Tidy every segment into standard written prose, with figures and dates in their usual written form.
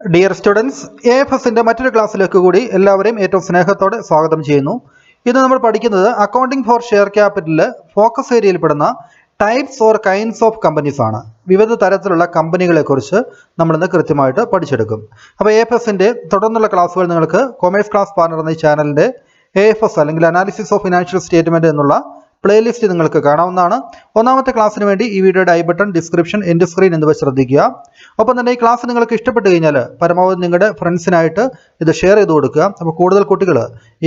Dear students, AFSന്റെ മറ്റൊരു ക്ലാസ്സിലേക്ക് കൂടി എല്ലാവരെയും ഏറ്റവും സ്നേഹത്തോടെ സ്വാഗതം ചെയ്യുന്നു. ഇന്ന് നമ്മൾ പഠിക്കുന്നത് അക്കൗണ്ടിംഗ് ഫോർ ഷെയർ ക്യാപിറ്റലിലെ ഫോക്കസ് ഏരിയയിൽ പെടുന്ന types or kinds of companies ആണ്. വിവിധ തരത്തിലുള്ള കമ്പനികളെക്കുറിച്ച് നമ്മൾ ഇന്ന് കൃത്യമായിട്ട് പഠിച്ചെടുക്കും. അപ്പോൾ AFSന്റെ തുടർന്നുള്ള ക്ലാസ്സുകൾ നിങ്ങൾക്ക് കൊമേഴ്സ് ക്ലാസ് പാർട്ണർ എന്ന ചാനലിന്റെ AFS അല്ലെങ്കിൽ അനാലിസിസ് ഓഫ് ഫിനാൻഷ്യൽ സ്റ്റേറ്റ്മെന്റ് എന്നുള്ള പ്ലേലിസ്റ്റ് നിങ്ങൾക്ക് കാണാവുന്നതാണ്. ഒന്നാമത്തെ ക്ലാസ്സിന് വേണ്ടി ഈ വീഡിയോയുടെ I button, description, end screen എന്നിവ ശ്രദ്ധിക്കുക. ഒപ്പം തന്നെ ഈ ക്ലാസ് നിങ്ങൾക്ക് ഇഷ്ടപ്പെട്ട് കഴിഞ്ഞാൽ പരമാവധി നിങ്ങളുടെ ഫ്രണ്ട്സിനായിട്ട് ഇത് ഷെയർ ചെയ്ത് കൊടുക്കുക. അപ്പോൾ കൂടുതൽ കുട്ടികൾ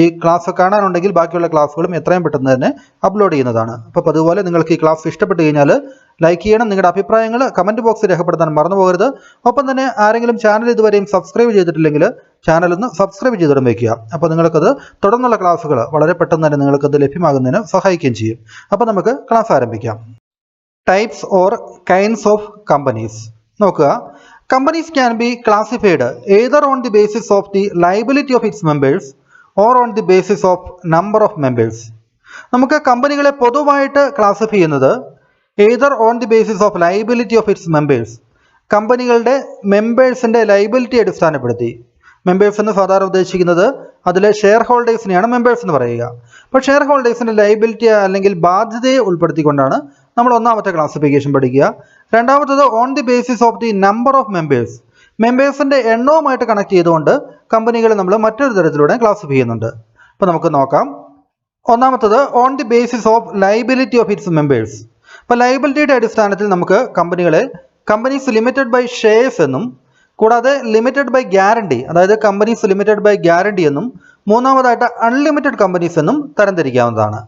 ഈ ക്ലാസ് കാണാനുണ്ടെങ്കിൽ ബാക്കിയുള്ള ക്ലാസ്സുകളും എത്രയും പെട്ടെന്ന് തന്നെ അപ്ലോഡ് ചെയ്യുന്നതാണ്. അപ്പോൾ അതുപോലെ നിങ്ങൾക്ക് ഈ ക്ലാസ് ഇഷ്ടപ്പെട്ട് കഴിഞ്ഞാൽ ലൈക്ക് ചെയ്യണം. നിങ്ങളുടെ അഭിപ്രായങ്ങൾ കമൻറ്റ് ബോക്സിൽ രേഖപ്പെടുത്താൻ മറന്നു പോകരുത്. ഒപ്പം തന്നെ ആരെങ്കിലും ചാനൽ ഇതുവരെയും സബ്സ്ക്രൈബ് ചെയ്തിട്ടില്ലെങ്കിൽ ചാനൽ ഒന്ന് സബ്സ്ക്രൈബ് ചെയ്തിടും വയ്ക്കുക. അപ്പോൾ നിങ്ങൾക്കത് തുടർന്നുള്ള ക്ലാസ്സുകൾ വളരെ പെട്ടെന്ന് തന്നെ നിങ്ങൾക്കത് ലഭ്യമാകുന്നതിന് സഹായിക്കുകയും ചെയ്യും. അപ്പോൾ നമുക്ക് ക്ലാസ് ആരംഭിക്കാം. Types or kinds of companies നോക്കുക. Companies can be classified either on the basis of the liability of its members or on the basis of number of members. നമുക്ക് കമ്പനികളെ പൊതുവായിട്ട് ക്ലാസിഫൈ ചെയ്യുന്നത് either on the basis of liability of its members, കമ്പനികളുടെ മെമ്പേഴ്സിൻ്റെ liability അടിസ്ഥാനപ്പെടുത്തി. Members എന്ന് സാധാരണ ഉദ്ദേശിക്കുന്നത് അതിലെ ഷെയർ ഹോൾഡേഴ്സിനെയാണ് മെമ്പേഴ്സ് എന്ന് പറയുക. അപ്പോൾ ഷെയർ ഹോൾഡേഴ്സിൻ്റെ ലയബിലിറ്റി അല്ലെങ്കിൽ ബാധ്യതയെ ഉൾപ്പെടുത്തിക്കൊണ്ടാണ് നമ്മൾ ഒന്നാമത്തെ ക്ലാസിഫിക്കേഷൻ പഠിക്കുക. രണ്ടാമത്തത് on the basis of the number of members, മെമ്പേഴ്സിൻ്റെ എണ്ണവുമായിട്ട് കണക്ട് ചെയ്തുകൊണ്ട് കമ്പനികളെ നമ്മൾ മറ്റൊരു തരത്തിലൂടെ ക്ലാസിഫൈ ചെയ്യുന്നുണ്ട്. അപ്പോൾ നമുക്ക് നോക്കാം. ഒന്നാമത്തത് on the basis of liability of its members. അപ്പോൾ ലയബിലിറ്റിയുടെ അടിസ്ഥാനത്തിൽ നമുക്ക് കമ്പനികളെ കമ്പനീസ് ലിമിറ്റഡ് ബൈ ഷെയർസ് എന്നും കൂടാതെ ലിമിറ്റഡ് ബൈ ഗ്യാരണ്ടി, അതായത് കമ്പനീസ് ലിമിറ്റഡ് ബൈ ഗ്യാരണ്ടി എന്നും മൂന്നാമതായിട്ട് അൺലിമിറ്റഡ് കമ്പനീസ് എന്നും തരംതിരിക്കാവുന്നതാണ്.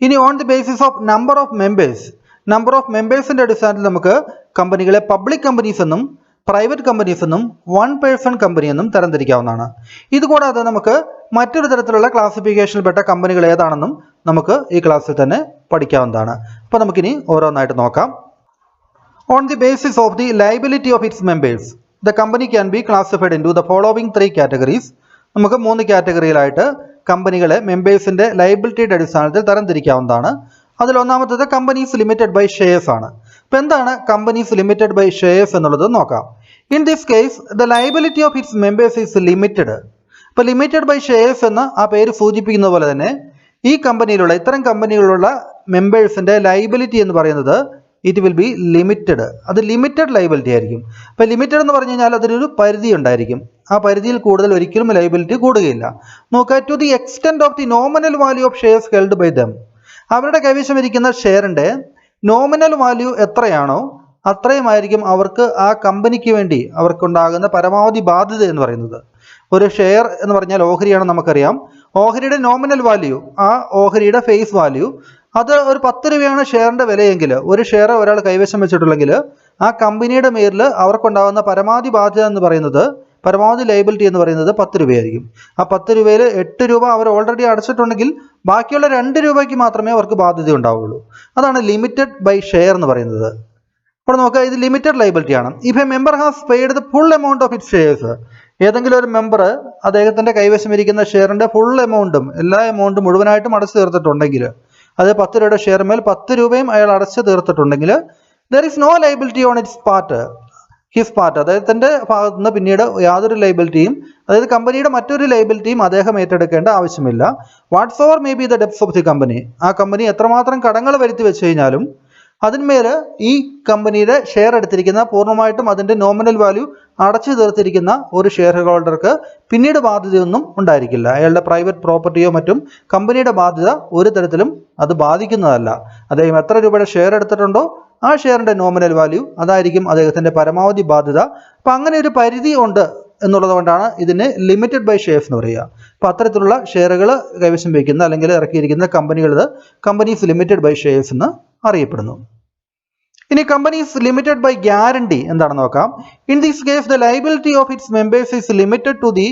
ഇനി on the basis of number of members, number of മെമ്പേഴ്സിൻ്റെ അടിസ്ഥാനത്തിൽ നമുക്ക് കമ്പനികളെ പബ്ലിക് കമ്പനീസ് എന്നും പ്രൈവറ്റ് കമ്പനീസ് എന്നും വൺ പേഴ്സൺ കമ്പനി എന്നും തരംതിരിക്കാവുന്നതാണ്. ഇതുകൂടാതെ നമുക്ക് മറ്റൊരു തരത്തിലുള്ള ക്ലാസിഫിക്കേഷനിൽപ്പെട്ട കമ്പനികൾ ഏതാണെന്നും നമുക്ക് ഈ ക്ലാസ്സിൽ തന്നെ പഠിക്കാവുന്നതാണ്. അപ്പോൾ നമുക്കിനി ഓരോന്നായിട്ട് നോക്കാം. On the basis of the liability of its members, the company can be classified into the following 3 categories. നമുക്ക് 3 കാറ്റഗറിയിലായിട്ട് കമ്പനികളെ മെമ്പേഴ്സിൻ്റെ ലയബിലിറ്റിയുടെ അടിസ്ഥാനത്തിൽ തരംതിരിക്കാവുന്നതാണ്. അതിൽ ഒന്നാമത്തത് കമ്പനീസ് ലിമിറ്റഡ് ബൈ ഷെയർസ് ആണ്. അപ്പോൾ എന്താണ് കമ്പനീസ് ലിമിറ്റഡ് ബൈ ഷെയർസ് എന്നുള്ളത് നോക്കാം. In this case the liability of its members is limited. ഇപ്പോൾ ലിമിറ്റഡ് ബൈ ഷെയർസ് എന്ന് ആ പേര് സൂചിപ്പിക്കുന്ന പോലെ തന്നെ ഈ കമ്പനിയിലുള്ള ഇത്തരം കമ്പനികളിലുള്ള മെമ്പേഴ്സിൻ്റെ ലയബിലിറ്റി എന്ന് പറയുന്നത് ഇറ്റ് വിൽ ബി ലിമിറ്റഡ്. അത് ലിമിറ്റഡ് ലയബിലിറ്റി ആയിരിക്കും. അപ്പോൾ ലിമിറ്റഡ് എന്ന് പറഞ്ഞു കഴിഞ്ഞാൽ അതിനൊരു പരിധി ഉണ്ടായിരിക്കും. ആ പരിധിയിൽ കൂടുതൽ ഒരിക്കലും ലയബിലിറ്റി കൂടുകയില്ല. നോക്കുക, to the extent of the nominal value of shares held by them. അവരുടെ കൈവശം ഇരിക്കുന്ന ഷെയറിൻ്റെ നോമിനൽ വാല്യൂ എത്രയാണോ അത്രയുമായിരിക്കും അവർക്ക് ആ കമ്പനിക്ക് വേണ്ടി അവർക്കുണ്ടാകുന്ന പരമാവധി ബാധ്യത എന്ന് പറയുന്നത്. ഒരു ഷെയർ എന്ന് പറഞ്ഞാൽ ഓഹരിയാണെന്ന് നമുക്കറിയാം. ഓഹരിയുടെ നോമിനൽ വാല്യൂ, ആ ഓഹരിയുടെ ഫേസ് വാല്യൂ, അത് ഒരു 10 രൂപയാണ് ഷെയറിൻ്റെ വിലയെങ്കിൽ, ഒരു ഷെയർ ഒരാൾ കൈവശം വെച്ചിട്ടുണ്ടെങ്കിൽ ആ കമ്പനിയുടെ മേലിൽ അവർക്കുണ്ടാകുന്ന പരമാവധി ബാധ്യത എന്ന് പറയുന്നത്, പരമാവധി ലയബിലിറ്റി എന്ന് പറയുന്നത് 10 രൂപയായിരിക്കും. ആ 10 രൂപയിൽ 8 രൂപ അവർ ഓൾറെഡി അടച്ചിട്ടുണ്ടെങ്കിൽ ബാക്കിയുള്ള 2 രൂപയ്ക്ക് മാത്രമേ അവർക്ക് ബാധ്യത ഉണ്ടാവുകയുള്ളൂ. അതാണ് ലിമിറ്റഡ് ബൈ ഷെയർ എന്ന് പറയുന്നത്. അപ്പോൾ നോക്കുക, ഇത് ലിമിറ്റഡ് ലയബിലിറ്റി ആണ്. If A member has paid the full amount of it shares, ഏതെങ്കിലും ഒരു മെമ്പർ അദ്ദേഹത്തിൻ്റെ കൈവശം ഇരിക്കുന്ന ഷെയറിൻ്റെ ഫുൾ എമൗണ്ടും എല്ലാ എമൗണ്ടും മുഴുവനായിട്ടും അടച്ചു തീർത്തിട്ടുണ്ടെങ്കിൽ, അത് 10 രൂപയുടെ ഷെയർ മേൽ 10 രൂപയും അയാൾ അടച്ചു തീർത്തിട്ടുണ്ടെങ്കിൽ there is no liability on its part, his part, അദ്ദേഹത്തിൻ്റെ ഭാഗത്തു നിന്ന് പിന്നീട് യാതൊരു ലയബിലിറ്റിയും, അതായത് കമ്പനിയുടെ മറ്റൊരു ലയബിലിറ്റിയും അദ്ദേഹം ഏറ്റെടുക്കേണ്ട ആവശ്യമില്ല. Whatsoever may be the debts of the company, ആ കമ്പനി എത്രമാത്രം കടങ്ങൾ വരുത്തി വെച്ച് കഴിഞ്ഞാലും അതിന്മേൽ ഈ കമ്പനിയുടെ ഷെയർ എടുത്തിരിക്കുന്ന പൂർണ്ണമായിട്ടും അതിൻ്റെ നോമിനൽ വാല്യൂ അടച്ചു തീർത്തിരിക്കുന്ന ഒരു ഷെയർ ഹോൾഡർക്ക് പിന്നീട് ബാധ്യതയൊന്നും ഉണ്ടായിരിക്കില്ല. അയാളുടെ പ്രൈവറ്റ് പ്രോപ്പർട്ടിയോ മറ്റും കമ്പനിയുടെ ബാധ്യത ഒരു തരത്തിലും അത് ബാധിക്കുന്നതല്ല. അദ്ദേഹം എത്ര രൂപയുടെ ഷെയർ എടുത്തിട്ടുണ്ടോ ആ ഷെയറിൻ്റെ നോമിനൽ വാല്യൂ അതായിരിക്കും അദ്ദേഹത്തിൻ്റെ പരമാവധി ബാധ്യത. അപ്പം അങ്ങനെ ഒരു പരിധി ഉണ്ട് എന്നുള്ളത് കൊണ്ടാണ് ഇതിനെ ലിമിറ്റഡ് ബൈ ഷെയർസ് എന്ന് പറയുക. അപ്പോൾ അത്തരത്തിലുള്ള ഷെയറുകൾ കൈവശം വയ്ക്കുന്ന അല്ലെങ്കിൽ ഇറക്കിയിരിക്കുന്ന കമ്പനികൾ കമ്പനീസ് ലിമിറ്റഡ് ബൈ ഷെയർസ് എന്ന് അറിയപ്പെടുന്നു. ഇനി കമ്പനീസ് ലിമിറ്റഡ് ബൈ ഗ്യാരണ്ടി എന്താണെന്ന് നോക്കാം. In this case the liability of its members is limited to the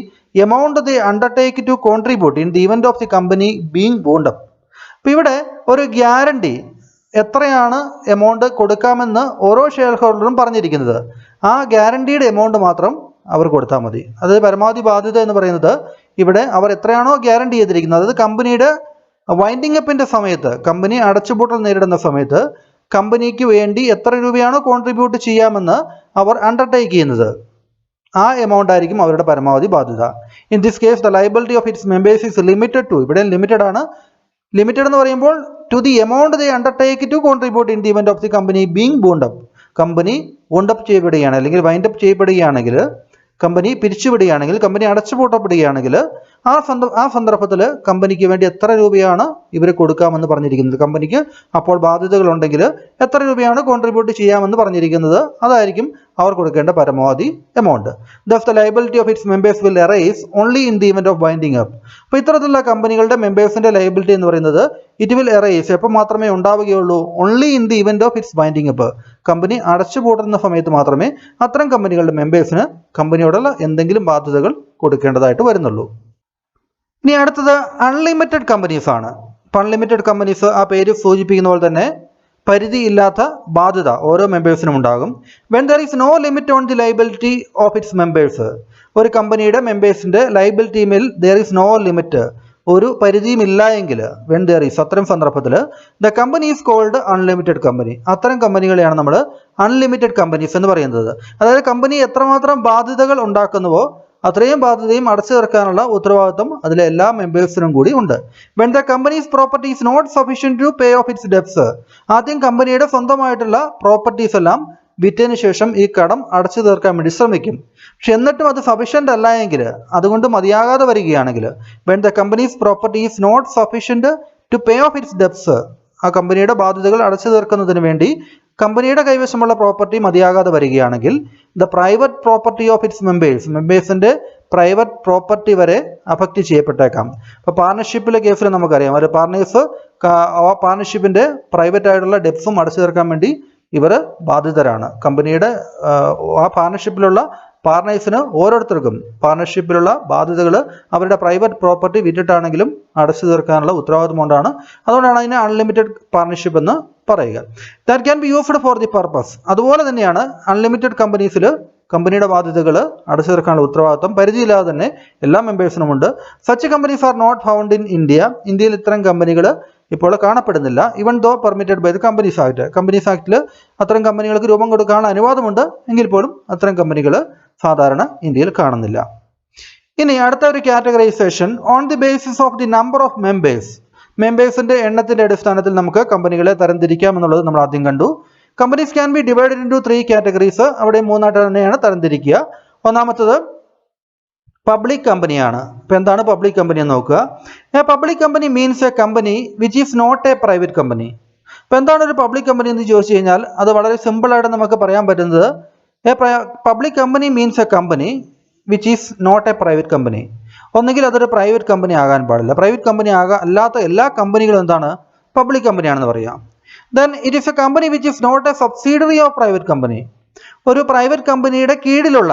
amount they undertake to contribute in the event of the company being wound up. അപ്പോൾ ഇവിടെ ഒരു guarantee, എത്രയാണ് amount കൊടുക്കാമെന്ന് ഓരോ share ഹോൾഡറും പറഞ്ഞിരിക്കുന്നത്, ആ ഗ്യാരണ്ടീഡ് എമൗണ്ട് മാത്രം അവർ കൊടുത്താൽ മതി. അത് പരമാവധി ബാധ്യത എന്ന് പറയുന്നത് ഇവിടെ അവർ എത്രയാണോ ഗ്യാരണ്ടി ചെയ്തിരിക്കുന്നത്, അത് കമ്പനിയുടെ വൈൻഡിങ് അപ്പിൻ്റെ സമയത്ത്, കമ്പനി അടച്ചുപൂട്ടൽ നേരിടുന്ന സമയത്ത് കമ്പനിക്ക് വേണ്ടി എത്ര രൂപയാണോ കോൺട്രിബ്യൂട്ട് ചെയ്യാമെന്ന് അവർ അണ്ടർടേക്ക് ചെയ്യുന്നത്, ആ എമൗണ്ട് ആയിരിക്കും അവരുടെ പരമാവധി ബാധ്യത. In this case the liability of its members is limited to, ഇവിടെ ലിമിറ്റഡ് ആണ്. ലിമിറ്റഡ് എന്ന് പറയുമ്പോൾ to the amount they undertake to contribute in the event of the company being wound up. Company wound up ചെയ്യപ്പെടുകയാണ് അല്ലെങ്കിൽ wind up ചെയ്യപ്പെടുകയാണെങ്കിൽ, company പിരിച്ചുവിടുകയാണെങ്കിൽ, company അടച്ചുപൂട്ടപ്പെടുകയാണെങ്കിൽ ആ സന്ദർഭത്തിൽ കമ്പനിക്ക് വേണ്ടി എത്ര രൂപയാണ് ഇവർ കൊടുക്കാമെന്ന് പറഞ്ഞിരിക്കുന്നത്, കമ്പനിക്ക് അപ്പോൾ ബാധ്യതകളുണ്ടെങ്കിൽ എത്ര രൂപയാണ് കോൺട്രിബ്യൂട്ട് ചെയ്യാമെന്ന് പറഞ്ഞിരിക്കുന്നത്, അതായിരിക്കും അവർ കൊടുക്കേണ്ട പരമാവധി amount. Thus the liability of its members will arise only in the event of winding up. അപ്പോൾ ഇത്തരത്തിലുള്ള കമ്പനികളുടെ മെമ്പേഴ്സിന്റെ ലയബിലിറ്റി എന്ന് പറയുന്നത് ഇറ്റ് വിൽ അറൈസ് എപ്പോൾ മാത്രമേ ഉണ്ടാവുകയുള്ളൂ, only in the event of its winding up. Company അടച്ചുപൂട്ടുന്ന സമയത്ത് മാത്രമേ അത്തരം കമ്പനികളുടെ മെമ്പേഴ്സിന് കമ്പനിയോടുള്ള എന്തെങ്കിലും ബാധ്യതകൾ കൊടുക്കേണ്ടതായിട്ട് വരുന്നുള്ളൂ. ഇനി അടുത്തത് അൺലിമിറ്റഡ് കമ്പനീസ് ആണ്. അൺലിമിറ്റഡ് കമ്പനീസ് ആ പേര് സൂചിപ്പിക്കുന്ന പോലെ തന്നെ പരിധിയില്ലാത്ത ബാധ്യത ഓരോ മെമ്പേഴ്സിനും ഉണ്ടാകും. When there is no limit on the liability of its members. ഒരു കമ്പനിയുടെ മെമ്പേഴ്സിന്റെ ലയബിലിറ്റിയിൽ ദർ ഈസ് നോ ലിമിറ്റ്, ഒരു പരിധിയും ഇല്ല എങ്കിൽ, വെൻ ദർ ഈസ്, അത്തരം സന്ദർഭത്തിൽ the company is called unlimited company. അത്തരം കമ്പനികളെയാണ് നമ്മൾ അൺലിമിറ്റഡ് കമ്പനീസ് എന്ന് പറയുന്നത്. അതായത് കമ്പനി എത്രമാത്രം ബാധ്യതകൾ ഉണ്ടാക്കുന്നുവോ അത്രയും ബാധ്യതയും അടച്ചു തീർക്കാനുള്ള ഉത്തരവാദിത്വം അതിലെ എല്ലാ മെമ്പേഴ്സിനും കൂടി ഉണ്ട്. When the company's property is not sufficient to pay off its debts. ആദ്യം കമ്പനിയുടെ സ്വന്തമായിട്ടുള്ള പ്രോപ്പർട്ടീസ് എല്ലാം വിറ്റതിന് ശേഷം ഈ കടം അടച്ചു തീർക്കാൻ വേണ്ടി ശ്രമിക്കും. പക്ഷെ എന്നിട്ടും അത് സഫീഷ്യന്റ് അല്ല എങ്കിൽ, അതുകൊണ്ട് മതിയാകാതെ വരികയാണെങ്കിൽ, when the company's property is not sufficient to pay off its debts, ആ കമ്പനിയുടെ ബാധ്യതകൾ അടച്ചു തീർക്കുന്നതിന് വേണ്ടി കമ്പനിയുടെ കൈവശമുള്ള പ്രോപ്പർട്ടി മതിയാകാതെ വരികയാണെങ്കിൽ, the private property of its മെമ്പേഴ്സിന്റെ പ്രൈവറ്റ് പ്രോപ്പർട്ടി വരെ അഫക്റ്റ് ചെയ്യപ്പെട്ടേക്കാം. ഇപ്പോൾ പാർട്ണർഷിപ്പിലെ കേസിൽ നമുക്കറിയാം, ഒരു പാർട്ണേഴ്സ് ആ പാർട്ണർഷിപ്പിന്റെ പ്രൈവറ്റ് ആയിട്ടുള്ള ഡെപ്സും അടച്ചു തീർക്കാൻ വേണ്ടി ഇവർ ബാധിതരാണ്. കമ്പനിയുടെ ആ പാർട്ണർഷിപ്പിലുള്ള പാർട്ണേഴ്സിന് ഓരോരുത്തർക്കും പാർട്ണർഷിപ്പിലുള്ള ബാധ്യതകൾ അവരുടെ പ്രൈവറ്റ് പ്രോപ്പർട്ടി വിറ്റിട്ടാണെങ്കിലും അടച്ചു തീർക്കാനുള്ള ഉത്തരവാദിത്വം കൊണ്ടാണ്. അതുകൊണ്ടാണ് അതിനെ അൺലിമിറ്റഡ് പാർട്ണർഷിപ്പ് എന്ന് പറയുക. That can be used for the purpose. അതുപോലെ തന്നെയാണ് അൺലിമിറ്റഡ് കമ്പനീസിൽ കമ്പനിയുടെ ബാധ്യതകൾ അടച്ചു തീർക്കാനുള്ള ഉത്തരവാദിത്വം പരിധിയില്ലാതെ തന്നെ എല്ലാ മെമ്പേഴ്സിനുമുണ്ട്. Such companies are not found in India. ഇന്ത്യയിൽ ഇത്തരം കമ്പനികൾ ഇപ്പോൾ കാണപ്പെടുന്നില്ല. Even though permitted by the Companies Act. Companies ആക്ടിൽ അത്തരം കമ്പനികൾക്ക് രൂപം കൊടുക്കാനുള്ള അനുവാദമുണ്ട്, എങ്കിൽ പോലും അത്തരം കമ്പനികൾ സാധാരണ ഇന്ത്യയിൽ കാണുന്നില്ല. ഇനി അടുത്ത ഒരു categorisation on the basis of the number of മെമ്പേഴ്സിന്റെ എണ്ണത്തിന്റെ അടിസ്ഥാനത്തിൽ നമുക്ക് കമ്പനികളെ തരംതിരിക്കാം എന്നുള്ളത് നമ്മൾ ആദ്യം കണ്ടു. Companies can be divided into 3 categories. അവിടെ 3 ആയിട്ട് തന്നെയാണ് തരംതിരിക്കുക. ഒന്നാമത്തത് പബ്ലിക് കമ്പനിയാണ്. ഇപ്പം എന്താണ് പബ്ലിക് കമ്പനി എന്ന് നോക്കുക. Public company means a company which is not a private company. ഇപ്പം എന്താണ് ഒരു പബ്ലിക് കമ്പനി എന്ന് ചോദിച്ചു കഴിഞ്ഞാൽ അത് വളരെ സിമ്പിളായിട്ട് നമുക്ക് പറയാൻ പറ്റുന്നത്, public company means a company which is not a private company. ഒന്നുകിൽ അതൊരു പ്രൈവറ്റ് കമ്പനി ആകാൻ പാടില്ല. പ്രൈവറ്റ് കമ്പനി അല്ലാത്ത എല്ലാ കമ്പനികളും എന്താണ് പബ്ലിക് കമ്പനിയാണെന്ന് പറയാം. Then it is a company which is not a subsidiary of private company. ഒരു പ്രൈവറ്റ് കമ്പനിയുടെ കീഴിലുള്ള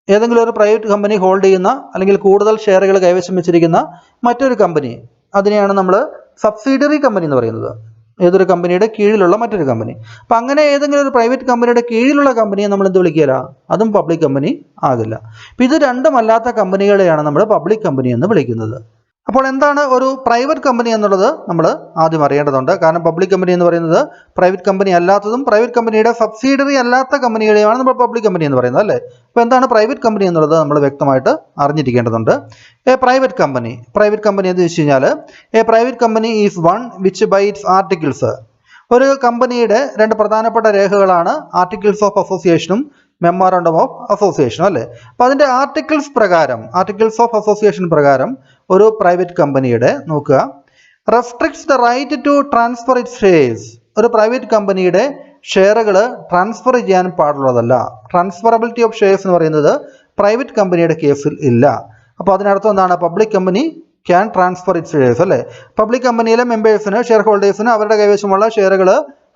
ഏതെങ്കിലും ഒരു പ്രൈവറ്റ് കമ്പനി ഹോൾഡ് ചെയ്യുന്ന അല്ലെങ്കിൽ കൂടുതൽ ഷെയറുകൾ കൈവശം വെച്ചിരിക്കുന്ന മറ്റൊരു കമ്പനി, അതിനെയാണ് നമ്മൾ സബ്സിഡറി കമ്പനി എന്ന് പറയുന്നത്. ഏതൊരു കമ്പനിയുടെ കീഴിലുള്ള മറ്റൊരു കമ്പനി. അപ്പം അങ്ങനെ ഏതെങ്കിലും ഒരു പ്രൈവറ്റ് കമ്പനിയുടെ കീഴിലുള്ള കമ്പനിയെ നമ്മൾ എന്ത് വിളിക്കില്ല, അതും പബ്ലിക് കമ്പനി ആകില്ല. അപ്പം ഇത് രണ്ടുമല്ലാത്ത കമ്പനികളെയാണ് നമ്മൾ പബ്ലിക് കമ്പനി എന്ന് വിളിക്കുന്നത്. അപ്പോൾ എന്താണ് ഒരു പ്രൈവറ്റ് കമ്പനി എന്നുള്ളത് നമ്മൾ ആദ്യം അറിയേണ്ടതുണ്ട്. കാരണം പബ്ലിക് കമ്പനി എന്ന് പറയുന്നത് പ്രൈവറ്റ് കമ്പനി അല്ലാത്തതും പ്രൈവറ്റ് കമ്പനിയുടെ സബ്സിഡറി അല്ലാത്ത കമ്പനികളെയാണ് നമ്മൾ പബ്ലിക് കമ്പനി എന്ന് പറയുന്നത്, അല്ലേ? അപ്പോൾ എന്താണ് പ്രൈവറ്റ് കമ്പനി എന്നുള്ളത് നമ്മൾ വ്യക്തമായിട്ട് അറിഞ്ഞിരിക്കേണ്ടതുണ്ട്. പ്രൈവറ്റ് കമ്പനി എന്ന് വെച്ച് കഴിഞ്ഞാൽ private company is one which by its articles. ഒരു കമ്പനിയുടെ 2 പ്രധാനപ്പെട്ട രേഖകളാണ് ആർട്ടിക്കിൾസ് ഓഫ് അസോസിയേഷനും മെമ്മോറാണ്ടം ഓഫ് അസോസിയേഷനും, അല്ലേ? അപ്പോൾ അതിൻ്റെ ആർട്ടിക്കിൾസ് ഓഫ് അസോസിയേഷൻ പ്രകാരം ഒരു പ്രൈവറ്റ് കമ്പനിയുടെ നോക്കുക, restricts the right to transfer its shares. ഒരു പ്രൈവറ്റ് കമ്പനിയുടെ ഷെയറുകൾ ട്രാൻസ്ഫർ ചെയ്യാൻ പാടുള്ളതല്ല. ട്രാൻസ്ഫറബിലിറ്റി ഓഫ് ഷെയർസ് എന്ന് പറയുന്നത് പ്രൈവറ്റ് കമ്പനിയുടെ കേസിൽ ഇല്ല. അപ്പോൾ അതിനർത്ഥം എന്താണ്, public company can transfer its shares, അല്ലേ? പബ്ലിക് കമ്പനിയിലെ മെമ്പേഴ്സിന്, ഷെയർ ഹോൾഡേഴ്സിന് അവരുടെ കൈവശമുള്ള ഷെയറുകൾ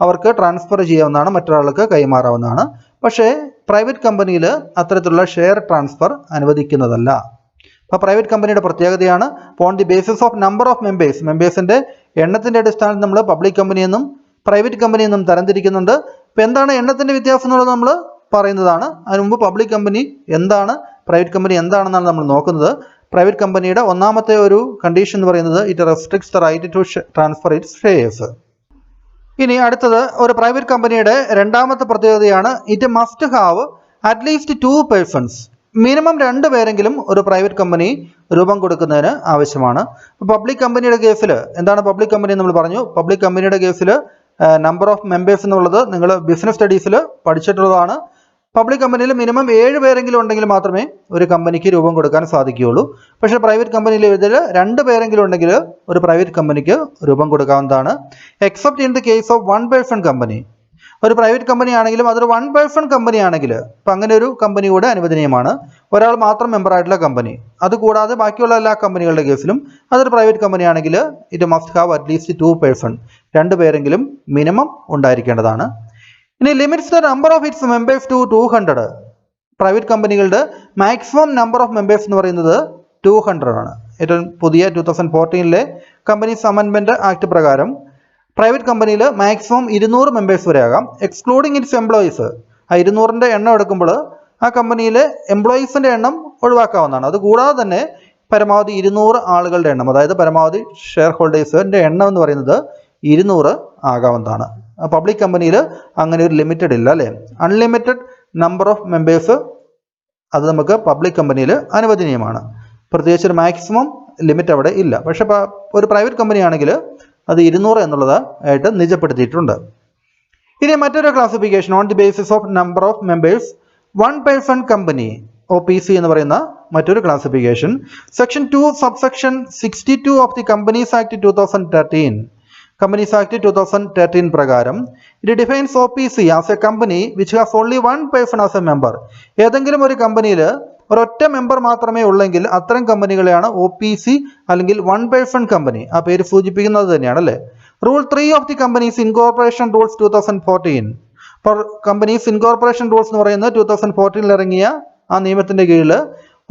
അവർക്ക് ട്രാൻസ്ഫർ ചെയ്യാവുന്നതാണ്, മറ്റൊരാൾക്ക് കൈമാറാവുന്നതാണ്. പക്ഷേ പ്രൈവറ്റ് കമ്പനിയിൽ അത്തരത്തിലുള്ള ഷെയർ ട്രാൻസ്ഫർ അനുവദിക്കുന്നതല്ല. അപ്പോൾ പ്രൈവറ്റ് കമ്പനിയുടെ പ്രത്യേകതയാണ് on the basis of number of മെമ്പേഴ്സിന്റെ എണ്ണത്തിന്റെ അടിസ്ഥാനത്തിൽ നമ്മൾ പബ്ലിക് കമ്പനി എന്നും പ്രൈവറ്റ് കമ്പനി എന്നും തരംതിരിക്കുന്നുണ്ട്. അപ്പോൾ എന്താണ് എണ്ണത്തിന്റെ വ്യത്യാസം എന്നുള്ളത് നമ്മൾ പറയുന്നതാണ്. അതിന് മുമ്പ് പബ്ലിക് കമ്പനി എന്താണ്, പ്രൈവറ്റ് കമ്പനി എന്താണെന്നാണ് നമ്മൾ നോക്കുന്നത്. പ്രൈവറ്റ് കമ്പനിയുടെ ഒന്നാമത്തെ ഒരു കണ്ടീഷൻ എന്ന് പറയുന്നത് it restricts the right to transfer its shares. ഇനി അടുത്തത് ഒരു പ്രൈവറ്റ് കമ്പനിയുടെ രണ്ടാമത്തെ പ്രത്യേകതയാണ് it must have at least 2 persons. Minimum 2 പേരെങ്കിലും ഒരു പ്രൈവറ്റ് കമ്പനി രൂപം കൊടുക്കുന്നതിന് ആവശ്യമാണ്. പബ്ലിക് കമ്പനിയുടെ കേസിൽ എന്താണ് പബ്ലിക് കമ്പനി നമ്മൾ പറഞ്ഞു. പബ്ലിക് കമ്പനിയുടെ കേസിൽ നമ്പർ ഓഫ് മെമ്പേഴ്സ് എന്നുള്ളത് നിങ്ങൾ ബിസിനസ് സ്റ്റഡീസിൽ പഠിച്ചിട്ടുള്ളതാണ്. പബ്ലിക് കമ്പനിയിൽ മിനിമം 7 പേരെങ്കിലും ഉണ്ടെങ്കിൽ മാത്രമേ ഒരു കമ്പനിക്ക് രൂപം കൊടുക്കാൻ സാധിക്കുകയുള്ളൂ. പക്ഷേ പ്രൈവറ്റ് കമ്പനിയിൽ ഇതിൽ 2 പേരെങ്കിലും ഉണ്ടെങ്കിൽ ഒരു പ്രൈവറ്റ് കമ്പനിക്ക് രൂപം കൊടുക്കാവുന്നതാണ്. Except in the case of 1 person company. ഒരു പ്രൈവറ്റ് കമ്പനി ആണെങ്കിലും അതൊരു 1 പേഴ്സൺ കമ്പനി ആണെങ്കിൽ അപ്പം അങ്ങനെ ഒരു കമ്പനി കൂടെ അനുവദനീയമാണ്. ഒരാൾ മാത്രം മെമ്പറായിട്ടുള്ള കമ്പനി. അതുകൂടാതെ ബാക്കിയുള്ള എല്ലാ കമ്പനികളുടെ കേസിലും അതൊരു പ്രൈവറ്റ് കമ്പനി ആണെങ്കിൽ it must have at least 2 person, 2 പേരെങ്കിലും മിനിമം ഉണ്ടായിരിക്കേണ്ടതാണ്. ഇനി limits the number of its members to 200. Private കമ്പനികളുടെ മാക്സിമം നമ്പർ ഓഫ് മെമ്പേഴ്സ് എന്ന് പറയുന്നത് 200 ആണ്. ഏറ്റവും പുതിയ 2014 കമ്പനീസ് അമെൻഡ്മെൻറ്റ് ആക്ട് പ്രകാരം പ്രൈവറ്റ് കമ്പനിയിൽ മാക്സിമം 200 മെമ്പേഴ്സ് വരെ ആകാം, എക്സ്ക്ലൂഡിങ് ഇറ്റ്സ് എംപ്ലോയീസ്. ആ 200ന്റെ എണ്ണം എടുക്കുമ്പോൾ ആ കമ്പനിയിലെ എംപ്ലോയീസിൻ്റെ എണ്ണം ഒഴിവാക്കാവുന്നതാണ്. അതുകൂടാതെ തന്നെ പരമാവധി 200 ആളുകളുടെ എണ്ണം, അതായത് പരമാവധി ഷെയർ ഹോൾഡേഴ്സിൻ്റെ എണ്ണം എന്ന് പറയുന്നത് 200 ആകാവുന്നതാണ്. പബ്ലിക് കമ്പനിയിൽ അങ്ങനെ ഒരു ലിമിറ്റഡ് ഇല്ല അല്ലേ. അൺലിമിറ്റഡ് നമ്പർ ഓഫ് മെമ്പേഴ്സ് അത് നമുക്ക് പബ്ലിക് കമ്പനിയിൽ അനുവദനീയമാണ്. പ്രത്യേകിച്ച് ഒരു മാക്സിമം ലിമിറ്റ് അവിടെ ഇല്ല. പക്ഷേ ഒരു പ്രൈവറ്റ് കമ്പനി ആണെങ്കിൽ അത് 200 എന്നുള്ളത് ആയിട്ട് നിജപ്പെടുത്തിയിട്ടുണ്ട്. ഇനി മറ്റൊരു classification on the basis of number of members 1 person company OPC എന്ന് പറയുന്ന മറ്റൊരു classification. Section 2 subsection 62 of the companies act 2013. Companies act 2013 പ്രകാരം it defines OPC as A company which has only 1 person as A member. ഏതെങ്കിലും ഒരു കമ്പനിയിൽ ഒരൊറ്റ member മാത്രമേ ഉള്ളെങ്കിൽ അത്തരം കമ്പനികളെയാണ് OPC അല്ലെങ്കിൽ 1 പേഴ്സൺ കമ്പനി. ആ പേര് സൂചിപ്പിക്കുന്നത് തന്നെയാണ് അല്ലേ. Rule 3 of the companies incorporation rules 2014. അപ്പോൾ കമ്പനീസ് ഇൻകോർപ്പറേഷൻ റൂൾസ് എന്ന് പറയുന്നത് 2014 ഇറങ്ങിയ ആ നിയമത്തിൻ്റെ കീഴിൽ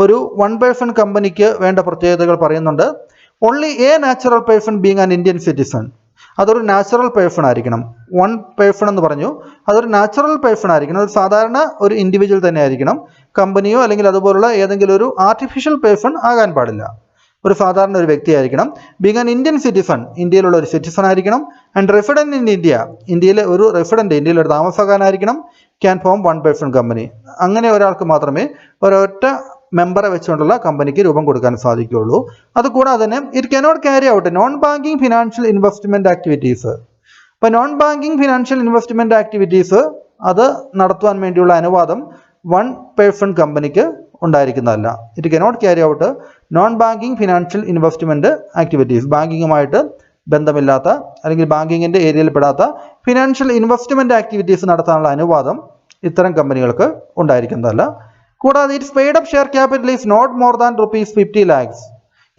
ഒരു 1 പേഴ്സൺ കമ്പനിക്ക് വേണ്ട പ്രത്യേകതകൾ പറയുന്നുണ്ട്. Only A natural person being an Indian citizen. അതൊരു നാച്ചുറൽ പേഴ്സൺ ആയിരിക്കണം. 1 പേഴ്സൺ എന്ന് പറഞ്ഞു, അതൊരു നാച്ചുറൽ പേഴ്സൺ ആയിരിക്കണം. ഒരു സാധാരണ ഒരു ഇൻഡിവിജ്വൽ തന്നെ ആയിരിക്കണം. കമ്പനിയോ അല്ലെങ്കിൽ അതുപോലുള്ള ഏതെങ്കിലും ഒരു ആർട്ടിഫിഷ്യൽ പേഴ്സൺ ആകാൻ പാടില്ല. ഒരു സാധാരണ ഒരു വ്യക്തി ആയിരിക്കണം. ബീങ് ആൻ ഇന്ത്യൻ സിറ്റിസൺ, ഇന്ത്യയിലുള്ള ഒരു സിറ്റിസൺ ആയിരിക്കണം. ആൻഡ് റെസിഡന്റ് ഇൻ ഇന്ത്യ, ഇന്ത്യയിലെ ഒരു റെസിഡന്റ്, ഇന്ത്യയിൽ ഒരു താമസക്കാരനായിരിക്കണം. Can form 1 person company. അങ്ങനെ ഒരാൾക്ക് മാത്രമേ ഒരൊറ്റ മെമ്പറെ വെച്ചുകൊണ്ടുള്ള കമ്പനിക്ക് രൂപം കൊടുക്കാൻ സാധിക്കുകയുള്ളൂ. അതുകൂടാതെ തന്നെ it cannot carry out non banking financial investment activities. അപ്പോൾ non banking financial investment activities അത് നടത്തുവാൻ വേണ്ടിയുള്ള അനുവാദം 1 പേഴ്സൺ കമ്പനിക്ക് ഉണ്ടായിരിക്കുന്നതല്ല. It cannot carry out non banking financial investment activities. ബാങ്കിങ്ങുമായിട്ട് ബന്ധമില്ലാത്ത അല്ലെങ്കിൽ ബാങ്കിങ്ങിൻ്റെ ഏരിയയിൽ പെടാത്ത ഫിനാൻഷ്യൽ ഇൻവെസ്റ്റ്മെന്റ് ആക്ടിവിറ്റീസ് നടത്താനുള്ള അനുവാദം ഇത്തരം കമ്പനികൾക്ക് ഉണ്ടായിരിക്കുന്നതല്ല. കൂടാതെ its paid up share capital is not more than ₹50 lakhs.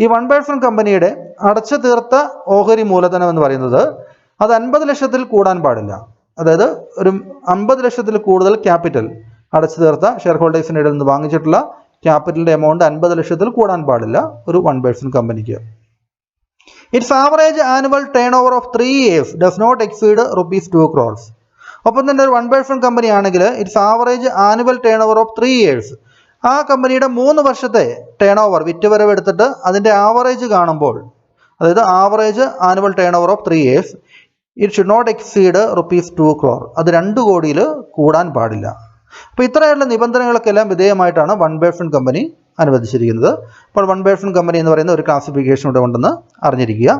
ഈ 1 പേഴ്സൺ കമ്പനിയുടെ അടച്ചു തീർത്ത ഓഹരി മൂലധനം എന്ന് പറയുന്നത് അത് 50 ലക്ഷത്തിൽ കൂടാൻ പാടില്ല. അതായത് ഒരു 50 ലക്ഷത്തിൽ കൂടുതൽ ക്യാപിറ്റൽ അടച്ചു തീർത്ത ഷെയർ ഹോൾഡേഴ്സിൻ്റെ ഇടയിൽ നിന്ന് വാങ്ങിച്ചിട്ടുള്ള ക്യാപിറ്റലിൻ്റെ എമൗണ്ട് 50 ലക്ഷത്തിൽ കൂടാൻ പാടില്ല ഒരു 1 പേഴ്സൺ കമ്പനിക്ക്. Its average annual turnover of 3 years does not exceed ₹2 crores. ഒപ്പം തന്നെ ഒരു 1 പേഴ്സൺ കമ്പനി ആണെങ്കിൽ its average annual turnover of 3 years. ആ കമ്പനിയുടെ 3 വർഷത്തെ ടേൺ ഓവർ വിറ്റുവരവ് എടുത്തിട്ട് അതിൻ്റെ ആവറേജ് കാണുമ്പോൾ, അതായത് average annual turnover of 3 years, it should not exceed ₹2 crore. അത് 2 കോടിയിൽ കൂടാൻ പാടില്ല. അപ്പോൾ ഇത്രയുള്ള നിബന്ധനകൾക്കെല്ലാം വിധേയമായിട്ടാണ് 1 പേഴ്സൺ കമ്പനി അനുവദിച്ചിരിക്കുന്നത്. അപ്പോൾ 1 പേഴ്സൺ കമ്പനി എന്ന് പറയുന്ന ഒരു ക്ലാസിഫിക്കേഷൻ ഇവിടെ ഉണ്ടെന്ന് അറിഞ്ഞിരിക്കുക.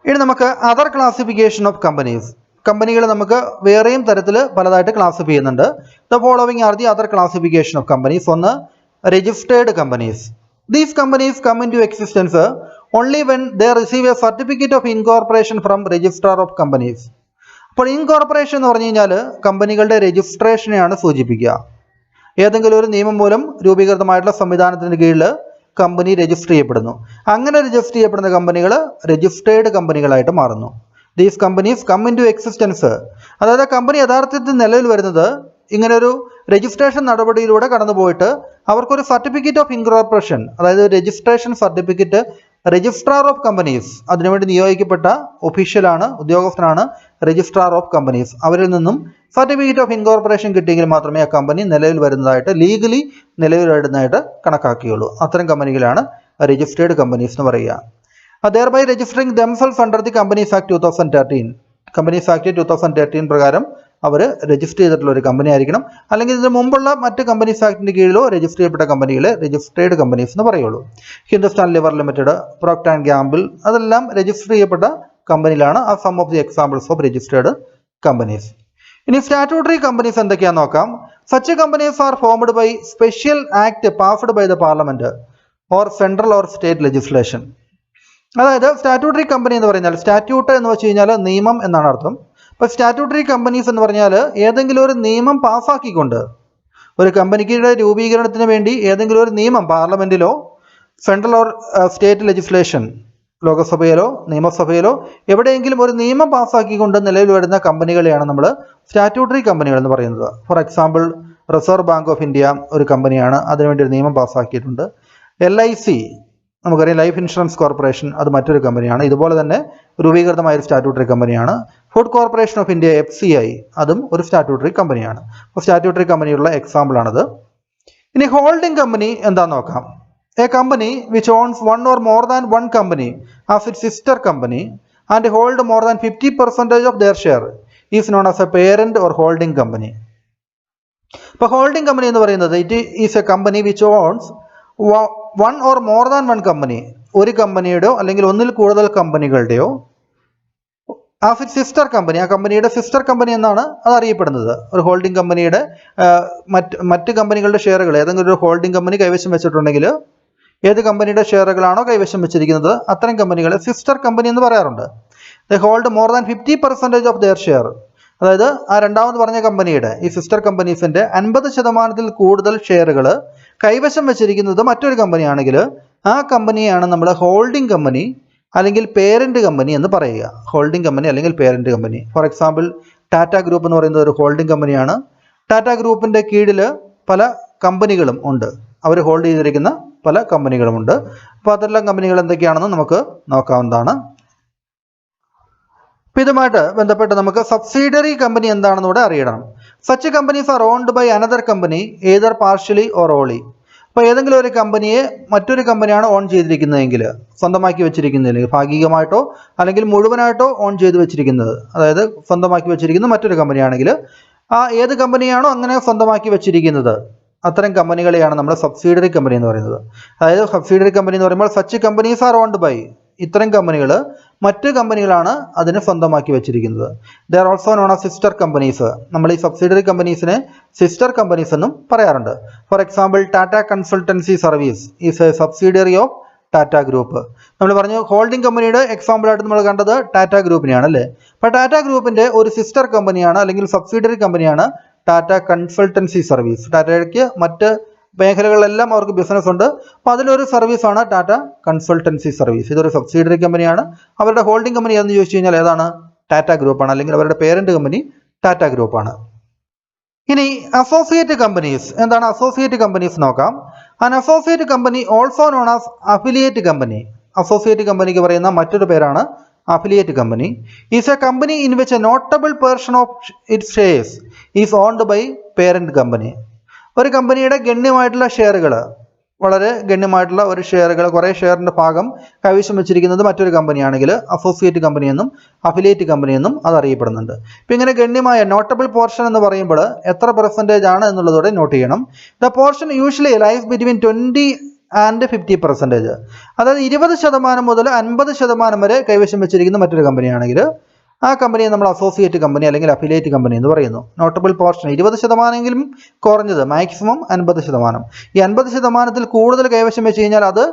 ഇനി നമുക്ക് അതർ ക്ലാസിഫിക്കേഷൻ ഓഫ് കമ്പനീസ്. കമ്പനികൾ നമുക്ക് വേറെയും തരത്തിൽ പലതായിട്ട് ക്ലാസിഫൈ ചെയ്യുന്നുണ്ട്. The following are the other classification of companies. ഒന്ന്, registered companies. These companies come into existence only when they receive a certificate of incorporation from registrar of companies. അപ്പോൾ incorporation എന്ന് പറഞ്ഞു കഴിഞ്ഞാൽ കമ്പനികളുടെ രജിസ്ട്രേഷനെയാണ് സൂചിപ്പിക്കുക. ഏതെങ്കിലും ഒരു നിയമം മൂലം രൂപീകൃതമായിട്ടുള്ള സംവിധാനത്തിന് കീഴിൽ കമ്പനി രജിസ്റ്റർ ചെയ്യപ്പെടുന്നു. അങ്ങനെ രജിസ്റ്റർ ചെയ്യപ്പെടുന്ന കമ്പനികൾ രജിസ്റ്റേർഡ് കമ്പനികളായിട്ട് മാറുന്നു. These companies come into existence, അതായത് കമ്പനി യഥാർത്ഥത്തിൽ നിലവിൽ വരുന്നത് ഇങ്ങനെ ഒരു രജിസ്ട്രേഷൻ നടപടിയിലൂടെ കടന്നുപോയിട്ട് അവർക്കൊരു സർട്ടിഫിക്കറ്റ് ഓഫ് ഇൻകോർപ്പറേഷൻ, അതായത് registration certificate registrar of companies, അതിനുവേണ്ടി നിയോഗിക്കപ്പെട്ട ഒഫീഷ്യലാണ്, ഉദ്യോഗസ്ഥനാണ് രജിസ്ട്രാർ ഓഫ് കമ്പനീസ്. അവരിൽ നിന്നും സർട്ടിഫിക്കറ്റ് ഓഫ് ഇൻകോർപ്പറേഷൻ കിട്ടിയെങ്കിൽ മാത്രമേ ആ കമ്പനി നിലവിൽ വരുന്നതായിട്ട്, ലീഗലി നിലവിൽ വരുന്നതായിട്ട് കണക്കാക്കുകയുള്ളൂ. അത്തരം കമ്പനികളാണ് രജിസ്റ്റേർഡ് കമ്പനീസ് എന്ന് പറയുക. thereby registering themselves under the Companies Act 2013. Companies act 2013 പ്രകാരം അവർ രജിസ്റ്റർ ചെയ്തിട്ടുള്ള ഒരു കമ്പനി ആയിരിക്കണം. അല്ലെങ്കിൽ ഇതിന് മുമ്പുള്ള മറ്റ് കമ്പനീസ് ആക്ടിൻ്റെ കീഴിലോ രജിസ്റ്റർ ചെയ്യപ്പെട്ട കമ്പനികളെ രജിസ്ട്രേഡ് കമ്പനീസ് എന്ന് പറയുള്ളൂ. Hindustan lever limited, procter and gamble, അതെല്ലാം രജിസ്റ്റർ ചെയ്യപ്പെട്ട കമ്പനിയിലാണ്. ആ some of the examples of registered companies. ഇനി സ്റ്റാറ്റ്യൂട്ടറി കമ്പനീസ് എന്തൊക്കെയാണെന്ന് നോക്കാം. Such companies are formed by special act passed by the parliament or central or state legislation. അതായത് statutory company എന്ന് പറഞ്ഞാൽ, സ്റ്റാറ്റ്യൂട്ട് എന്ന് വെച്ച് കഴിഞ്ഞാൽ നിയമം എന്നാണ് അർത്ഥം. അപ്പോൾ സ്റ്റാറ്റ്യൂട്ടറി കമ്പനീസ് എന്ന് പറഞ്ഞാൽ ഏതെങ്കിലും ഒരു നിയമം പാസ്സാക്കിക്കൊണ്ട്, ഒരു കമ്പനിയുടെ രൂപീകരണത്തിന് വേണ്ടി ഏതെങ്കിലും ഒരു നിയമം പാർലമെന്റിലോ സെൻട്രൽ ഓർ സ്റ്റേറ്റ് ലെജിസ്ലേഷൻ, ലോകസഭയിലോ നിയമസഭയിലോ എവിടെയെങ്കിലും ഒരു നിയമം പാസ്സാക്കിക്കൊണ്ട് നിലവിൽ വരുന്ന കമ്പനികളെയാണ് നമ്മൾ സ്റ്റാറ്റ്യൂട്ടറി കമ്പനികൾ എന്ന് പറയുന്നത്. For example reserve bank of India ഒരു കമ്പനിയാണ്, അതിനുവേണ്ടി ഒരു നിയമം പാസ്സാക്കിയിട്ടുണ്ട്. LIC നമുക്കറിയാം, ലൈഫ് ഇൻഷുറൻസ് കോർപ്പറേഷൻ, അത് മറ്റൊരു കമ്പനിയാണ്, ഇതുപോലെ തന്നെ രൂപീകൃതമായ ഒരു സ്റ്റാറ്റ്യൂട്ടറി കമ്പനിയാണ്. Food corporation of India FCI, അതും ഒരു സ്റ്റാറ്റ്യൂട്ടറി കമ്പനിയാണ്. അപ്പോൾ സ്റ്റാറ്റ്യൂട്ടറി കമ്പനിയുള്ള എക്സാമ്പിളാണത്. ഇനി ഹോൾഡിംഗ് കമ്പനി എന്താണെന്ന് നോക്കാം. A company which owns one or more than one company as its sister company and hold more than 50% of their share is known as a parent or holding company. ഇപ്പോൾ holding company എന്ന് പറയുന്നത് it is a company which owns one or more than one company, ഒരു കമ്പനിയുടെയോ അല്ലെങ്കിൽ ഒന്നിൽ കൂടുതൽ കമ്പനികളുടെയോ as its sister company, ആ കമ്പനിയുടെ സിസ്റ്റർ കമ്പനി എന്നാണ് അത് അറിയപ്പെടുന്നത്. ഒരു ഹോൾഡിംഗ് കമ്പനിയുടെ മറ്റ് കമ്പനികളുടെ ഷെയറുകൾ ഏതെങ്കിലും ഒരു ഹോൾഡിംഗ് കമ്പനി കൈവശം വെച്ചിട്ടുണ്ടെങ്കിൽ, ഏത് കമ്പനിയുടെ ഷെയറുകളാണോ കൈവശം വെച്ചിരിക്കുന്നത് അത്തരം കമ്പനികളെ സിസ്റ്റർ കമ്പനി എന്ന് പറയാറുണ്ട്. ദേ hold more than 50% of their share. അതായത് ആ രണ്ടാമത് പറഞ്ഞ കമ്പനിയുടെ, ഈ സിസ്റ്റർ കമ്പനീസിൻ്റെ 50% കൂടുതൽ ഷെയറുകൾ കൈവശം വെച്ചിരിക്കുന്നത് മറ്റൊരു കമ്പനിയാണെങ്കിൽ ആ കമ്പനിയാണ് നമ്മൾ ഹോൾഡിംഗ് കമ്പനി അല്ലെങ്കിൽ പേരന്റ് കമ്പനി എന്ന് പറയുക. ഹോൾഡിംഗ് കമ്പനി അല്ലെങ്കിൽ parent company. Four example Tata group എന്ന് പറയുന്നത് ഒരു ഹോൾഡിംഗ് കമ്പനിയാണ്. ടാറ്റ ഗ്രൂപ്പിൻ്റെ കീഴിൽ പല കമ്പനികളും ഉണ്ട്, അവർ ഹോൾഡ് ചെയ്തിരിക്കുന്ന പല കമ്പനികളുമുണ്ട്. അപ്പോൾ അതെല്ലാം കമ്പനികൾ എന്തൊക്കെയാണെന്ന് നമുക്ക് നോക്കാവുന്നതാണ്. അപ്പോൾ ഇതുമായിട്ട് ബന്ധപ്പെട്ട് നമുക്ക് സബ്സിഡിയറി കമ്പനി എന്താണെന്ന് കൂടെ അറിയണം. Such companies are owned by another company either partially or wholly. അപ്പോൾ ഏതെങ്കിലും ഒരു കമ്പനിയെ മറ്റൊരു കമ്പനിയാണ് ഓൺ ചെയ്തിരിക്കുന്നതെങ്കിൽ, സ്വന്തമാക്കി വെച്ചിരിക്കുന്നതിൽ ഭാഗികമായിട്ടോ അല്ലെങ്കിൽ മുഴുവനായിട്ടോ ഓൺ ചെയ്ത് വെച്ചിരിക്കുന്നത്, അതായത് സ്വന്തമാക്കി വെച്ചിരിക്കുന്ന മറ്റൊരു കമ്പനിയാണെങ്കിൽ ആ ഏത് കമ്പനിയാണോ അങ്ങനെ സ്വന്തമാക്കി വെച്ചിരിക്കുന്നത് അത്തരം കമ്പനികളെയാണ് നമ്മൾ സബ്സിഡിയറി കമ്പനി എന്ന് പറയുന്നത്. അതായത് സബ്സിഡിയറി കമ്പനി എന്ന് പറയുമ്പോൾ such companies are owned by, ഇത്തരം കമ്പനികൾ മറ്റ് കമ്പനികളാണ് അതിനെ സ്വന്തമാക്കി വെച്ചിരിക്കുന്നത്. They are also known as sister companies. നമ്മൾ ഈ സബ്സിഡിയറി കമ്പനീസിനെ സിസ്റ്റർ കമ്പനീസ് എന്നും പറയാറുണ്ട്. For example Tata consultancy service is a subsidiary of Tata group. നമ്മൾ പറഞ്ഞു ഹോൾഡിംഗ് കമ്പനിയുടെ എക്സാമ്പിളായിട്ട് നമ്മൾ കണ്ടത് ടാറ്റ ഗ്രൂപ്പിനെയാണ് അല്ലേ. അപ്പോൾ ടാറ്റ ഗ്രൂപ്പിൻ്റെ ഒരു സിസ്റ്റർ കമ്പനിയാണ് അല്ലെങ്കിൽ സബ്സിഡിയറി കമ്പനിയാണ് ടാറ്റ കൺസൾട്ടൻസി സർവീസ്. ടാറ്റയ്ക്ക് മറ്റ് മേഖലകളിലെല്ലാം അവർക്ക് ബിസിനസ് ഉണ്ട്. അപ്പോൾ അതിലൊരു സർവീസാണ് ടാറ്റ കൺസൾട്ടൻസി സർവീസ്. ഇതൊരു സബ്സിഡിയറി കമ്പനിയാണ്. അവരുടെ ഹോൾഡിംഗ് കമ്പനി എന്ന് ചോദിച്ചു കഴിഞ്ഞാൽ ഏതാണ്? ടാറ്റ ഗ്രൂപ്പാണ്, അല്ലെങ്കിൽ അവരുടെ പേരന്റ് കമ്പനി ടാറ്റ ഗ്രൂപ്പാണ്. ഇനി അസോസിയേറ്റ് കമ്പനീസ് എന്താണ്? അസോസിയേറ്റ് കമ്പനീസ് നോക്കാം. An associate company also known as affiliate company. Associate കമ്പനിക്ക് പറയുന്ന മറ്റൊരു പേരാണ് affiliate company. Is a company in which a notable portion of its shares is owned by parent company. ഒരു കമ്പനിയുടെ ഗണ്യമായിട്ടുള്ള ഷെയറുകൾ, വളരെ ഗണ്യമായിട്ടുള്ള ഒരു ഷെയറുകൾ, കുറേ ഷെയറിൻ്റെ ഭാഗം കൈവശം വെച്ചിരിക്കുന്നത് മറ്റൊരു കമ്പനിയാണെങ്കിൽ അസോസിയേറ്റ് കമ്പനി എന്നും അഫിലിയേറ്റ് കമ്പനി എന്നും അത് അറിയപ്പെടുന്നുണ്ട്. ഇപ്പം ഇങ്ങനെ ഗണ്യമായ നോട്ടബിൾ പോർഷൻ എന്ന് പറയുമ്പോൾ എത്ര പെർസെൻറ്റേജ് ആണ് എന്നുള്ളതോടെ നോട്ട് ചെയ്യണം. The portion usually lies between 20 and 50%. അതായത് 20% മുതൽ 50% വരെ കൈവശം വെച്ചിരിക്കുന്ന മറ്റൊരു കമ്പനിയാണെങ്കിൽ ആ കമ്പനിയെ നമ്മൾ അസോസിയേറ്റ് കമ്പനി അല്ലെങ്കിൽ അഫിലിയേറ്റ് കമ്പനി എന്ന് പറയുന്നു. നോട്ടബിൾ പോർഷൻ 20%എങ്കിലും കുറഞ്ഞത്, മാക്സിമം 50%. ഈ 50%ത്തിൽ കൂടുതൽ കൈവശം വെച്ച് കഴിഞ്ഞാൽ അത്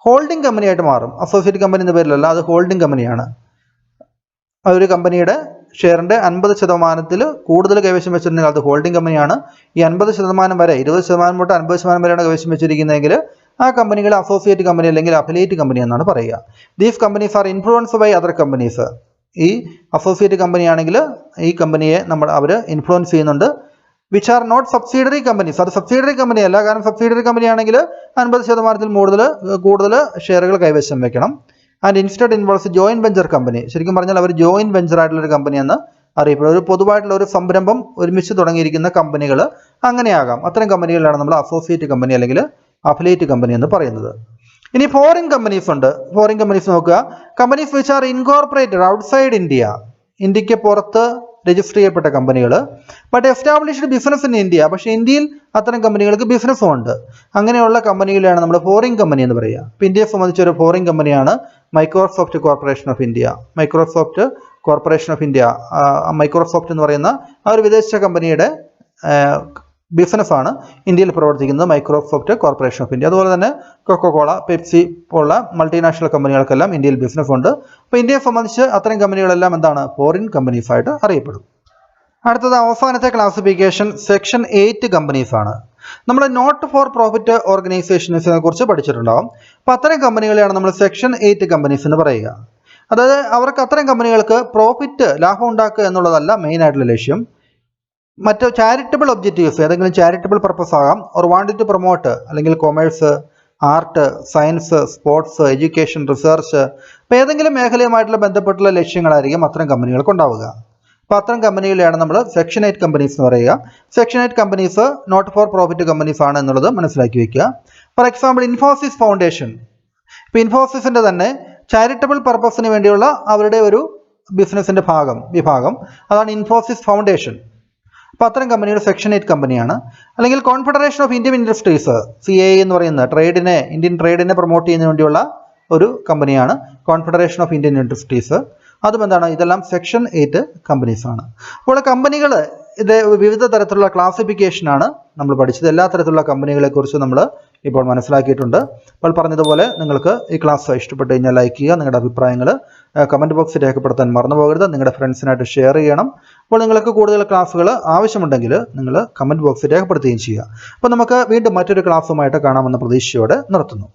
ഹോൾഡിംഗ് കമ്പനിയായിട്ട് മാറും. അസോസിയേറ്റ് കമ്പനി എന്ന പേരിലല്ല, അത് ഹോൾഡിംഗ് കമ്പനിയാണ്. ഒരു കമ്പനിയുടെ ഷെയറിൻ്റെ 50%ത്തിൽ കൂടുതൽ കൈവശം വെച്ചിട്ടുണ്ടെങ്കിൽ അത് ഹോൾഡിംഗ് കമ്പനിയാണ്. ഈ 50% വരെ, 20% തൊട്ട് 50% വരെയാണ് കൈവശം വെച്ചിരിക്കുന്നതെങ്കിൽ ആ കമ്പനികളെ അസോസിയേറ്റ് കമ്പനി അല്ലെങ്കിൽ അഫിലിയേറ്റ് കമ്പനി എന്നാണ് പറയുക. These companies are influenced by other companies. ഈ അസോസിയേറ്റ് കമ്പനിയാണെങ്കിൽ ഈ കമ്പനിയെ അവർ ഇൻഫ്ലുവൻസ് ചെയ്യുന്നുണ്ട്. Which are not subsidiary companies. അത് സബ്സിഡിയറി കമ്പനി അല്ല, കാരണം സബ്സിഡിയറി കമ്പനി ആണെങ്കിൽ 50%ത്തിൽ കൂടുതൽ ഷെയറുകൾ കൈവശം വെക്കണം. And instead involves joint venture company. ശരിക്കും പറഞ്ഞാൽ അവർ ജോയിന്റ് വെഞ്ചർ ആയിട്ടുള്ളൊരു കമ്പനി എന്ന് അറിയപ്പെടും. ഒരു പൊതുവായിട്ടുള്ള ഒരു സംരംഭം ഒരുമിച്ച് തുടങ്ങിയിരിക്കുന്ന കമ്പനികൾ അങ്ങനെയാകാം. അത്തരം കമ്പനികളാണ് നമ്മൾ അസോസിയേറ്റ് കമ്പനി അല്ലെങ്കിൽ അഫിലിയേറ്റ് കമ്പനി എന്ന് പറയുന്നത്. ഇനി ഫോറിൻ കമ്പനീസ് ഉണ്ട്. ഫോറിൻ കമ്പനീസ് നോക്കുക. Companies which are incorporated outside India. ഇന്ത്യക്ക് പുറത്ത് രജിസ്റ്റർ ചെയ്യപ്പെട്ട കമ്പനികൾ. But established business in India, പക്ഷേ ഇന്ത്യയിൽ അത്തരം കമ്പനികൾക്ക് ബിസിനസ്സും ഉണ്ട്. അങ്ങനെയുള്ള കമ്പനികളെയാണ് നമ്മൾ ഫോറിൻ കമ്പനി എന്ന് പറയുക. ഇപ്പോൾ ഇന്ത്യയെ സംബന്ധിച്ച ഒരു ഫോറിൻ കമ്പനിയാണ് Microsoft corporation of India. Microsoft corporation of India, Microsoft എന്ന് പറയുന്ന ആ ഒരു വിദേശ കമ്പനിയുടെ ബിസിനസ്സാണ് ഇന്ത്യയിൽ പ്രവർത്തിക്കുന്നത് മൈക്രോസോഫ്റ്റ് കോർപ്പറേഷൻ ഓഫ് ഇന്ത്യ. അതുപോലെ തന്നെ കൊക്കോകോള, പെപ്സി പോലുള്ള മൾട്ടിനാഷണൽ കമ്പനികൾക്കെല്ലാം ഇന്ത്യയിൽ ബിസിനസ് ഉണ്ട്. അപ്പോൾ ഇന്ത്യയെ സംബന്ധിച്ച് അത്തരം കമ്പനികളെല്ലാം എന്താണ്? ഫോറിൻ കമ്പനീസ് ആയിട്ട് അറിയപ്പെടും. അടുത്തത് അവസാനത്തെ ക്ലാസിഫിക്കേഷൻ സെക്ഷൻ 8 കമ്പനീസ് ആണ്. നമ്മൾ നോട്ട് ഫോർ പ്രോഫിറ്റ് ഓർഗനൈസേഷൻസിനെ കുറിച്ച് പഠിച്ചിട്ടുണ്ടാകും. അപ്പോൾ അത്തരം കമ്പനികളെയാണ് നമ്മൾ സെക്ഷൻ 8 കമ്പനീസ് എന്ന് പറയുക. അതായത് അവർക്ക് അത്തരം കമ്പനികൾക്ക് പ്രോഫിറ്റ്, ലാഭം ഉണ്ടാക്കുക എന്നുള്ളതല്ല മെയിൻ ആയിട്ടുള്ള ലക്ഷ്യം. മറ്റ് ചാരിറ്റബിൾ ഒബ്ജക്റ്റീവ്സ്, ഏതെങ്കിലും ചാരിറ്റബിൾ പർപ്പസ് ആകാം, ഓർ വാണ്ട് ടു പ്രൊമോട്ട്, അല്ലെങ്കിൽ commerce, art, science, sports, education, research, അപ്പോൾ ഏതെങ്കിലും മേഖലയുമായിട്ടുള്ള ബന്ധപ്പെട്ടുള്ള ലക്ഷ്യങ്ങളായിരിക്കും അത്തരം കമ്പനികൾക്ക് ഉണ്ടാവുക. അപ്പോൾ അത്തരം കമ്പനികളെയാണ് നമ്മൾ സെക്ഷൻ 8 കമ്പനീസ് എന്ന് പറയുക. Section 8 companies not for profit companies ആണ് എന്നുള്ളത് മനസ്സിലാക്കി വയ്ക്കുക. For example Infosys foundation. ഇപ്പോൾ ഇൻഫോസിസിൻ്റെ തന്നെ ചാരിറ്റബിൾ പർപ്പസിന് വേണ്ടിയുള്ള അവരുടെ ഒരു ബിസിനസ്സിൻ്റെ വിഭാഗം അതാണ് ഇൻഫോസിസ് ഫൗണ്ടേഷൻ. അപ്പോൾ അത്തരം കമ്പനികൾ സെക്ഷൻ 8 കമ്പനിയാണ്. അല്ലെങ്കിൽ confederation of Indian industries, CII എന്ന് പറയുന്ന ഇന്ത്യൻ ട്രേഡിനെ പ്രൊമോട്ട് ചെയ്യുന്നതിന് വേണ്ടിയുള്ള ഒരു കമ്പനിയാണ് കോൺഫെഡറേഷൻ ഓഫ് ഇന്ത്യൻ ഇൻഡസ്ട്രീസ്. അതും എന്താണ്? ഇതെല്ലാം സെക്ഷൻ 8 കമ്പനീസ് ആണ്. അപ്പോൾ കമ്പനികൾ ഇത് വിവിധ തരത്തിലുള്ള ക്ലാസിഫിക്കേഷനാണ് നമ്മൾ പഠിച്ചത്. എല്ലാ തരത്തിലുള്ള കമ്പനികളെക്കുറിച്ച് നമ്മൾ ഇപ്പോൾ മനസ്സിലാക്കിയിട്ടുണ്ട്. അപ്പോൾ പറഞ്ഞതുപോലെ നിങ്ങൾക്ക് ഈ ക്ലാസ് ഇഷ്ടപ്പെട്ട് കഴിഞ്ഞാൽ ലൈക്ക് ചെയ്യുക. നിങ്ങളുടെ അഭിപ്രായങ്ങൾ കമൻറ്റ് ബോക്സിൽ രേഖപ്പെടുത്താൻ മറന്നു പോകരുത്. നിങ്ങളുടെ ഫ്രണ്ട്സിനായിട്ട് ഷെയർ ചെയ്യണം. അപ്പോൾ നിങ്ങൾക്ക് കൂടുതൽ ക്ലാസ്സുകൾ ആവശ്യമുണ്ടെങ്കിൽ നിങ്ങൾ കമൻറ്റ് ബോക്സിൽ രേഖപ്പെടുത്തുകയും ചെയ്യുക. അപ്പോൾ നമുക്ക് വീണ്ടും മറ്റൊരു ക്ലാസ്സുമായിട്ട് കാണാമെന്ന പ്രതീക്ഷയോടെ നിർത്തുന്നു.